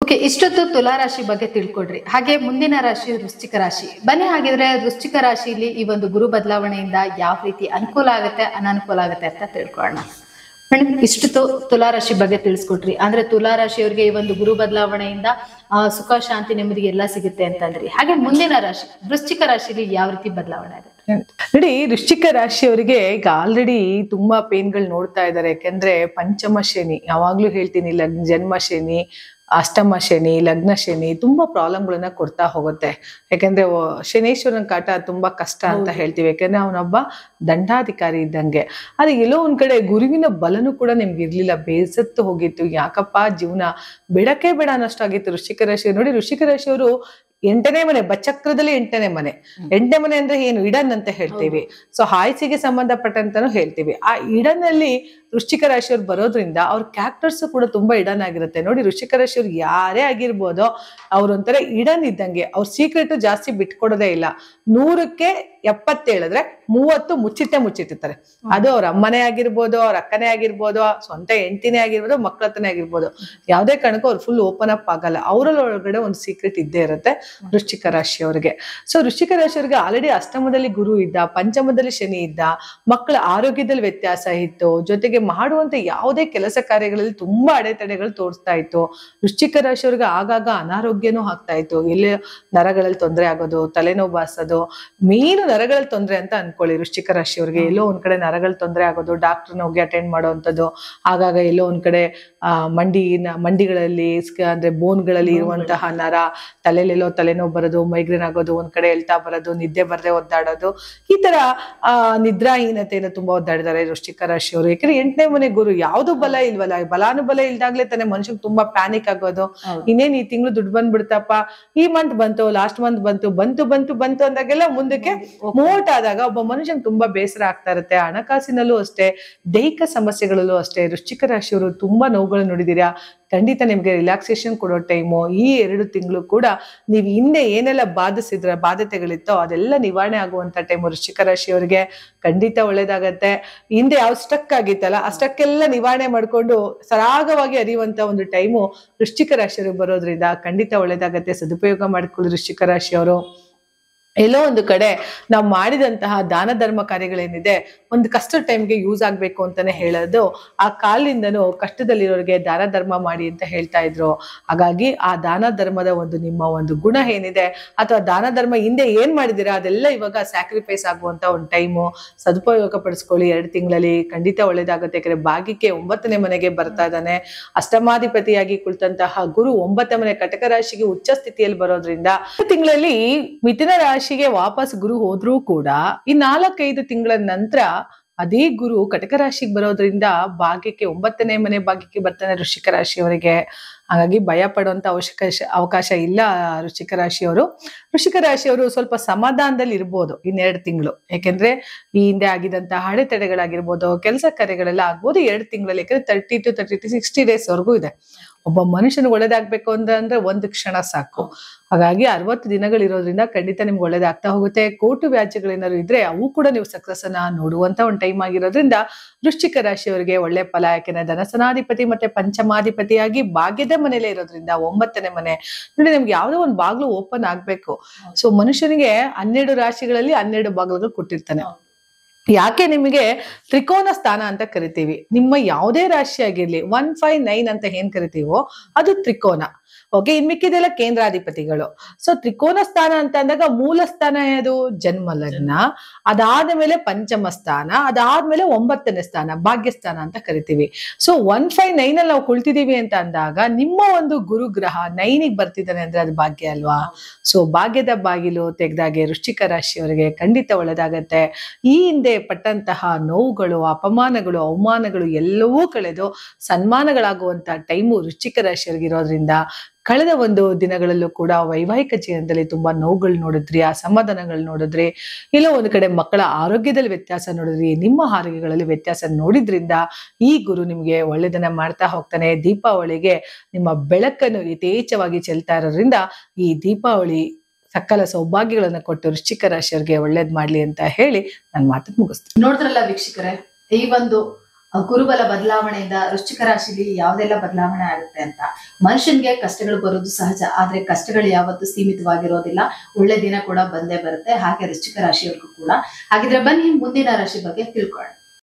Okay, ಇಷ್ಟೊತ್ತು ತುಲಾ ರಾಶಿ ಬಗ್ಗೆ ತಿಳ್ಕೊಡ್ರಿ. ಹಾಗೆ ಮುಂದಿನ ರಾಶಿ ವೃಶ್ಚಿಕ ರಾಶಿ. ಬನ್ನಿ ಹಾಗಿದ್ರೆ ವೃಶ್ಚಿಕ ರಾಶಿಯಲ್ಲಿ ಈ ಒಂದು ಗುರು ಬದಲಾವಣೆಯಿಂದ ಯಾವ ರೀತಿ ಅನುಕೂಲ ಆಗುತ್ತೆ ಅನಾನುಕೂಲ ಆಗುತ್ತೆ ಅಂತ ತಿಳ್ಕೊಳ್ಳೋಣ. ಮೇಡಮ್, ಇಷ್ಟು ತುಲಾ ರಾಶಿ ಬಗ್ಗೆ ತಿಳಿಸ್ಕೊಟ್ರಿ. ಅಂದ್ರೆ ತುಲಾ ರಾಶಿಯವರಿಗೆ ಈ ಒಂದು ಗುರು ಬದಲಾವಣೆಯಿಂದ ಸುಖ ಶಾಂತಿ ನೆಮ್ಮದಿ ಎಲ್ಲ ಸಿಗುತ್ತೆ ಅಂತಂದ್ರಿ. ಹಾಗೆ ಮುಂದಿನ ರಾಶಿ ವೃಶ್ಚಿಕ ರಾಶಿಯಲ್ಲಿ ಯಾವ ರೀತಿ ಬದಲಾವಣೆ ಆಗುತ್ತೆ ನೋಡಿ. ವೃಶ್ಚಿಕ ರಾಶಿಯವರಿಗೆ ಈಗ ಆಲ್ರೆಡಿ ತುಂಬಾ ಪೇನ್ಗಳು ನೋಡ್ತಾ ಇದ್ದಾರೆ. ಯಾಕೆಂದ್ರೆ ಪಂಚಮ ಶನಿ, ಯಾವಾಗ್ಲೂ ಹೇಳ್ತೀನಿ, ಜನ್ಮ ಶನಿ, ಅಷ್ಟಮ ಶನಿ, ಲಗ್ನ ಶನಿ ತುಂಬಾ ಪ್ರಾಬ್ಲಮ್ಗಳನ್ನ ಕೊಡ್ತಾ ಹೋಗುತ್ತೆ. ಯಾಕಂದ್ರೆ ಶನೇಶ್ವರನ ಕಾಟ ತುಂಬಾ ಕಷ್ಟ ಅಂತ ಹೇಳ್ತೀವಿ. ಯಾಕಂದ್ರೆ ಅವನೊಬ್ಬ ದಂಡಾಧಿಕಾರಿ ಇದ್ದಂಗೆ. ಆದ್ರೆ ಎಲ್ಲೋ ಒಂದ್ ಕಡೆ ಗುರುವಿನ ಬಲನೂ ಕೂಡ ನಿಮ್ಗೆ ಇರ್ಲಿಲ್ಲ, ಬೇಸತ್ತು ಹೋಗಿತ್ತು. ಯಾಕಪ್ಪ ಜೀವನ ಬೇಡಕ್ಕೆ ಬೇಡ ಅನ್ನಷ್ಟಾಗಿತ್ತು ವೃಶ್ಚಿಕ ರಾಶಿ. ನೋಡಿ, ವೃಶ್ಚಿಕ ರಾಶಿಯವರು 8ನೇ ಮನೆ, ಬಚಕ್ರದಲ್ಲಿ 8ನೇ ಮನೆ. 8ನೇ ಮನೆ ಅಂದ್ರೆ ಏನು? ಇಡನ್ ಅಂತ ಹೇಳ್ತೀವಿ. ಸೊ ಆಯ್ಸಿಗೆ ಸಂಬಂಧಪಟ್ಟಂತಾನು ಹೇಳ್ತೀವಿ. ಆ ಇಡನಲ್ಲಿ ವೃಶ್ಚಿಕ ರಾಶಿಯವ್ರು ಬರೋದ್ರಿಂದ ಅವ್ರ ಕ್ಯಾರೆಕ್ಟರ್ಸ್ ಕೂಡ ತುಂಬಾ ಇಡನ್ ಆಗಿರುತ್ತೆ. ನೋಡಿ, ವೃಶ್ಚಿಕ ರಾಶಿಯವ್ರು ಯಾರೇ ಆಗಿರ್ಬೋದು, ಅವ್ರೊಂಥರ ಇಡನ್ ಇದ್ದಂಗೆ. ಅವ್ರ ಸೀಕ್ರೆಟ್ ಜಾಸ್ತಿ ಬಿಟ್ಕೊಡೋದೇ ಇಲ್ಲ. 100ಕ್ಕೆ 70 ಹೇಳಿದ್ರೆ 30 ಮುಚ್ಚಿಟ್ಟಿರ್ತಾರೆ. ಅದು ಅವ್ರ ಅಮ್ಮನೇ ಆಗಿರ್ಬೋದು, ಅವ್ರ ಅಕ್ಕನೇ ಆಗಿರ್ಬೋದು, ಸ್ವಂತ ಹೆಂಡತಿನೇ ಆಗಿರ್ಬೋದು, ಮಕ್ಳ ಹತ್ರನೇ ಆಗಿರ್ಬೋದು, ಯಾವ್ದೇ ಕಾರಣಕ್ಕೂ ಅವ್ರು ಫುಲ್ ಓಪನ್ ಅಪ್ ಆಗಲ್ಲ. ಅವರೊಳಗಡೆ ಒಂದು ಸೀಕ್ರೆಟ್ ಇದ್ದೇ ಇರುತ್ತೆ ವೃಶ್ಚಿಕ ರಾಶಿಯವರಿಗೆ. ಸೊ ವೃಶ್ಚಿಕ ರಾಶಿಯವರಿಗೆ ಆಲ್ರೆಡಿ ಅಷ್ಟಮದಲ್ಲಿ ಗುರು ಇದ್ದ, ಪಂಚಮದಲ್ಲಿ ಶನಿ ಇದ್ದ, ಮಕ್ಕಳ ಆರೋಗ್ಯದಲ್ಲಿ ವ್ಯತ್ಯಾಸ ಇತ್ತು, ಜೊತೆಗೆ ಮಾಡುವಂತ ಯಾವುದೇ ಕೆಲಸ ಕಾರ್ಯಗಳಲ್ಲಿ ತುಂಬಾ ಅಡೆತಡೆಗಳು ತೋರಿಸ್ತಾ ಇತ್ತು. ವೃಶ್ಚಿಕ ರಾಶಿಯವರಿಗೆ ಆಗಾಗ ಅನಾರೋಗ್ಯನೂ ಆಗ್ತಾ ಇತ್ತು. ಎಲ್ಲಿ ನರಗಳಲ್ಲಿ ತೊಂದರೆ ಆಗೋದು, ತಲೆನೋವು ಬಾಸೋದು, ಮೇನು ನರಗಳಲ್ಲಿ ತೊಂದರೆ ಅಂತ ಅನ್ಕೊಳ್ಳಿ. ವೃಶ್ಚಿಕ ರಾಶಿಯವರಿಗೆ ಎಲ್ಲೋ ಒಂದ್ ಕಡೆ ನರಗಳ ತೊಂದರೆ ಆಗೋದು, ಡಾಕ್ಟರ್ನ ಹೋಗಿ ಅಟೆಂಡ್ ಮಾಡುವಂಥದ್ದು, ಆಗಾಗ ಎಲ್ಲೋ ಒಂದ್ ಕಡೆ ಮಂಡಿಗಳಲ್ಲಿ ಅಂದ್ರೆ ಬೋನ್ಗಳಲ್ಲಿ ಇರುವಂತಹ ನರ, ತಲೆಲೆಲ್ಲೋ ತಲೆನೋವು ಬರೋದು, ಮೈಗ್ರೇನ್ ಆಗೋದು, ಒಂದ್ ಕಡೆ ಎಳ್ತಾ ಬರೋದು, ನಿದ್ದೆ ಬರದೆ ಒದ್ದಾಡೋದು, ಈ ತರ ನಿದ್ರಾಹೀನತೆಯನ್ನು ತುಂಬಾ ಒದ್ದಾಡಿದ್ದಾರೆ ವೃಶ್ಚಿಕ ರಾಶಿಯವರು. ಯಾಕಂದ್ರೆ 8ನೇ ಮನೆ ಗುರು, ಯಾವ್ದು ಬಲ ಇಲ್ವಲ್ಲ, ಬಲಾನುಬಲ ಇಲ್ದಾಗ್ಲೇ ತಾನೆ ಮನುಷ್ಯನ್ ತುಂಬಾ ಪ್ಯಾನಿಕ್ ಆಗೋದು. ಇನ್ನೇನ್ ಈ ತಿಂಗಳು ದುಡ್ಡು ಬಂದ್ಬಿಡ್ತಪ್ಪ, ಈ ಮಂತ್ ಬಂತು, ಲಾಸ್ಟ್ ಮಂತ್ ಬಂತು ಅಂದಾಗೆಲ್ಲ ಮುಂದಕ್ಕೆ ಮೋಟ್ ಆದಾಗ ಒಬ್ಬ ಮನುಷ್ಯನ್ ತುಂಬಾ ಬೇಸರ ಆಗ್ತಾ ಇರುತ್ತೆ. ಹಣಕಾಸಿನಲ್ಲೂ ಅಷ್ಟೇ, ದೈಹಿಕ ಸಮಸ್ಯೆಗಳಲ್ಲೂ ಅಷ್ಟೇ. ವೃಶ್ಚಿಕ ರಾಶಿಯವರು ತುಂಬಾ ನೋವುಗಳು ನೋಡಿದೀರಾ. ಖಂಡಿತ ನಿಮ್ಗೆ ರಿಲ್ಯಾಕ್ಸೇಷನ್ ಕೊಡೋ ಟೈಮು ಈ 2 ತಿಂಗಳು ಕೂಡ. ನೀವು ಹಿಂದೆ ಏನೆಲ್ಲ ಬಾಧ್ಯತೆಗಳಿತ್ತೋ ಅದೆಲ್ಲ ನಿವಾರಣೆ ಆಗುವಂತ ಟೈಮ್ ವೃಶ್ಚಿಕ ರಾಶಿಯವರಿಗೆ. ಖಂಡಿತ ಒಳ್ಳೇದಾಗತ್ತೆ. ಹಿಂದೆ ಯಾವ ಸ್ಟಕ್ ಆಗಿತ್ತಲ್ಲ, ಆ ಸ್ಟಕ್ ಎಲ್ಲ ನಿವಾರಣೆ ಮಾಡ್ಕೊಂಡು ಸರಾಗವಾಗಿ ಹರಿಯುವಂತ ಒಂದು ಟೈಮು ವೃಶ್ಚಿಕ ರಾಶಿಯವ್ರಿಗೆ ಬರೋದ್ರಿಂದ ಖಂಡಿತ ಒಳ್ಳೇದಾಗತ್ತೆ. ಸದುಪಯೋಗ ಮಾಡ್ಕೊಳ್ಳಿ ವೃಶ್ಚಿಕ ರಾಶಿಯವರು. ಎಲ್ಲೋ ಒಂದು ಕಡೆ ನಾವು ಮಾಡಿದಂತಹ ದಾನ ಧರ್ಮ ಕಾರ್ಯಗಳೇನಿದೆ, ಒಂದು ಕಷ್ಟದ ಟೈಮ್ಗೆ ಯೂಸ್ ಆಗ್ಬೇಕು ಅಂತಾನೆ ಹೇಳೋದು. ಆ ಕಾಲಿಂದನೂ ಕಷ್ಟದಲ್ಲಿರೋರಿಗೆ ದಾನ ಧರ್ಮ ಮಾಡಿ ಅಂತ ಹೇಳ್ತಾ ಇದ್ರು. ಹಾಗಾಗಿ ಆ ದಾನ ಧರ್ಮದ ನಿಮ್ಮ ಒಂದು ಗುಣ ಏನಿದೆ, ಅಥವಾ ದಾನ ಧರ್ಮ ಹಿಂದೆ ಏನ್ ಮಾಡಿದಿರಾ ಅದೆಲ್ಲ ಇವಾಗ ಸ್ಯಾಕ್ರಿಫೈಸ್ ಆಗುವಂತ ಒಂದು ಟೈಮು. ಸದುಪಯೋಗ ಪಡಿಸ್ಕೊಳ್ಳಿ 2 ತಿಂಗಳಲ್ಲಿ. ಖಂಡಿತ ಒಳ್ಳೇದಾಗುತ್ತೆ. ಯಾಕಂದ್ರೆ ಭಾಗ್ಯಕ್ಕೆ 9ನೇ ಮನೆಗೆ ಬರ್ತಾ ಇದ್ದಾನೆ. ಅಷ್ಟಮಾಧಿಪತಿಯಾಗಿ ಕುಳಿತಂತಹ ಗುರು 9ನೇ ಮನೆ ಕಟಕ ರಾಶಿಗೆ ಉಚ್ಚ ಸ್ಥಿತಿಯಲ್ಲಿ ಬರೋದ್ರಿಂದ ತಿಂಗಳಲ್ಲಿ ಮಿಥುನ ರಾಶಿಗೆ ವಾಪಸ್ ಗುರು ಹೋದ್ರೂ ಕೂಡ ಈ 4-5 ತಿಂಗಳ ನಂತರ ಅದೇ ಗುರು ಕಟಕ ರಾಶಿಗೆ ಬರೋದ್ರಿಂದ ಭಾಗ್ಯಕ್ಕೆ 9ನೇ ಮನೆ ಭಾಗ್ಯಕ್ಕೆ ಬರ್ತಾನೆ ವೃಶ್ಚಿಕ ರಾಶಿಯವರಿಗೆ. ಹಾಗಾಗಿ ಭಯ ಪಡುವಂತ ಅವಕಾಶ ಇಲ್ಲ ವೃಶ್ಚಿಕ ರಾಶಿಯವರು. ವೃಶ್ಚಿಕ ರಾಶಿಯವರು ಸ್ವಲ್ಪ ಸಮಾಧಾನದಲ್ಲಿ ಇರ್ಬೋದು ಇನ್ನು2 ತಿಂಗಳು. ಯಾಕೆಂದ್ರೆ ಈ ಹಿಂದೆ ಆಗಿದಂತಹ ಅಡೆತಡೆಗಳಾಗಿರ್ಬೋದು, ಕೆಲಸ ಕಾರ್ಯಗಳೆಲ್ಲ ಆಗ್ಬೋದು 2 ತಿಂಗಳಲ್ಲಿ. ಯಾಕಂದ್ರೆ 30 to 60 ಡೇಸ್ ವರೆಗೂ ಇದೆ. ಒಬ್ಬ ಮನುಷ್ಯನಿಗೆ ಒಳ್ಳೇದಾಗ್ಬೇಕು ಅಂದ್ರೆ 1 ಕ್ಷಣ ಸಾಕು. ಹಾಗಾಗಿ 60 ದಿನಗಳಿರೋದ್ರಿಂದ ಖಂಡಿತ ನಿಮ್ಗೆ ಒಳ್ಳೇದಾಗ್ತಾ ಹೋಗುತ್ತೆ. ಕೋರ್ಟು ವ್ಯಾಜ್ಯಗಳೇನಾದ್ರು ಇದ್ರೆ ಅವು ಕೂಡ ನೀವು ಸಕ್ಸಸ್ ಅನ್ನ ನೋಡುವಂತ ಒಂದು ಟೈಮ್ ಆಗಿರೋದ್ರಿಂದ ವೃಶ್ಚಿಕ ರಾಶಿಯವರಿಗೆ ಒಳ್ಳೆ ಫಲ. ಯಾಕೆಂದ್ರೆ ಧನಸನಾಧಿಪತಿ ಮತ್ತೆ ಪಂಚಮಾಧಿಪತಿಯಾಗಿ ಭಾಗ್ಯದ ಮನೇಲೆ ಇರೋದ್ರಿಂದ 9ನೇ ಮನೆ ನೋಡಿ, ನಿಮ್ಗೆ ಯಾವ್ದೋ ಒಂದು ಬಾಗ್ಲು ಓಪನ್ ಆಗ್ಬೇಕು. ಸೊ ಮನುಷ್ಯನಿಗೆ 12 ರಾಶಿಗಳಲ್ಲಿ 12 ಬಾಗಿಲುಗಳು ಕೊಟ್ಟಿರ್ತಾನೆ. ಯಾಕೆ ನಿಮಗೆ ತ್ರಿಕೋನ ಸ್ಥಾನ ಅಂತ ಕರಿತೀವಿ. ನಿಮ್ಮ ಯಾವುದೇ ರಾಶಿ ಆಗಿರ್ಲಿ 1, 5, 9 ಅಂತ ಏನ್ ಕರಿತೀವೋ ಅದು ತ್ರಿಕೋನ. ಓಕೆ, ಇನ್ ಮಿಕ್ಕಿದೆಲ್ಲ ಕೇಂದ್ರಾಧಿಪತಿಗಳು. ಸೊ ತ್ರಿಕೋನ ಸ್ಥಾನ ಅಂತ ಅಂದಾಗ ಮೂಲ ಸ್ಥಾನ ಯಾವುದು? ಜನ್ಮ ಲಗ್ನ. ಅದಾದ ಮೇಲೆ ಪಂಚಮ ಸ್ಥಾನ, ಅದಾದ್ಮೇಲೆ 9ನೇ ಸ್ಥಾನ ಭಾಗ್ಯಸ್ಥಾನ ಅಂತ ಕರಿತೀವಿ. ಸೊ 1, 5, 9 ಅಲ್ಲಿ ನಾವು ಕುಳಿತಿದೀವಿ ಅಂತ ಅಂದಾಗ ನಿಮ್ಮ ಒಂದು ಗುರುಗ್ರಹ 9ಗೆ ಬರ್ತಿದ್ದಾನೆ ಅಂದ್ರೆ ಅದು ಭಾಗ್ಯ ಅಲ್ವಾ? ಸೊ ಭಾಗ್ಯದ ಬಾಗಿಲು ತೆಗೆದಾಗೆ ವೃಶ್ಚಿಕ ರಾಶಿಯವರಿಗೆ ಖಂಡಿತ ಒಳ್ಳೆದಾಗತ್ತೆ. ಈ ಹಿಂದೆ ಪಟ್ಟಂತಹ ನೋವುಗಳು, ಅಪಮಾನಗಳು, ಅವಮಾನಗಳು ಎಲ್ಲವೂ ಕಳೆದು ಸನ್ಮಾನಗಳಾಗುವಂತ ಟೈಮು ವೃಶ್ಚಿಕ ರಾಶಿಯವರಿಗೆ ಇರೋದ್ರಿಂದ ಕಳೆದ ಒಂದು ದಿನಗಳಲ್ಲೂ ಕೂಡ ವೈವಾಹಿಕ ಜೀವನದಲ್ಲಿ ತುಂಬಾ ನೋವುಗಳು ನೋಡಿದ್ರಿ, ಅಸಮಾಧಾನಗಳು ನೋಡಿದ್ರಿ, ಎಲ್ಲೋ ಒಂದು ಕಡೆ ಮಕ್ಕಳ ಆರೋಗ್ಯದಲ್ಲಿ ವ್ಯತ್ಯಾಸ ನೋಡಿದ್ರಿ, ನಿಮ್ಮ ಆರೋಗ್ಯಗಳಲ್ಲಿ ವ್ಯತ್ಯಾಸ ನೋಡಿದ್ರಿಂದ ಈ ಗುರು ನಿಮ್ಗೆ ಒಳ್ಳೆದನ್ನ ಮಾಡ್ತಾ ಹೋಗ್ತಾನೆ. ದೀಪಾವಳಿಗೆ ನಿಮ್ಮ ಬೆಳಕನ್ನು ಯಥೇಚ್ಛವಾಗಿ ಚೆಲ್ತಾ ಇರೋದ್ರಿಂದ ಈ ದೀಪಾವಳಿ ಸಕಲ ಸೌಭಾಗ್ಯಗಳನ್ನ ಕೊಟ್ಟು ವೃಶ್ಚಿಕ ರಾಶಿಯವರಿಗೆ ಒಳ್ಳೇದ್ ಮಾಡ್ಲಿ ಅಂತ ಹೇಳಿ ನಾನು ಮಾತನ್ನು ಮುಗಿಸ್ತೀನಿ. ನೋಡಿದ್ರಲ್ಲ ವೀಕ್ಷಕರೇ, ಈ ಒಂದು ಗುರುಬಲ ಬದಲಾವಣೆಯಿಂದ ವೃಶ್ಚಿಕ ರಾಶಿಲಿ ಯಾವ್ದೆಲ್ಲ ಬದಲಾವಣೆ ಆಗುತ್ತೆ ಅಂತ. ಮನುಷ್ಯನ್ಗೆ ಕಷ್ಟಗಳು ಬರೋದು ಸಹಜ, ಆದ್ರೆ ಕಷ್ಟಗಳು ಯಾವತ್ತೂ ಸೀಮಿತವಾಗಿರೋದಿಲ್ಲ, ಒಳ್ಳೆ ದಿನ ಕೂಡ ಬಂದೇ ಬರುತ್ತೆ, ಹಾಗೆ ವೃಶ್ಚಿಕ ರಾಶಿಯವ್ರಿಗೂ ಕೂಡ. ಹಾಗಿದ್ರೆ ಬನ್ನಿ ಮುಂದಿನ ರಾಶಿ ಬಗ್ಗೆ ತಿಳ್ಕೊಳ್ಳೋಣ.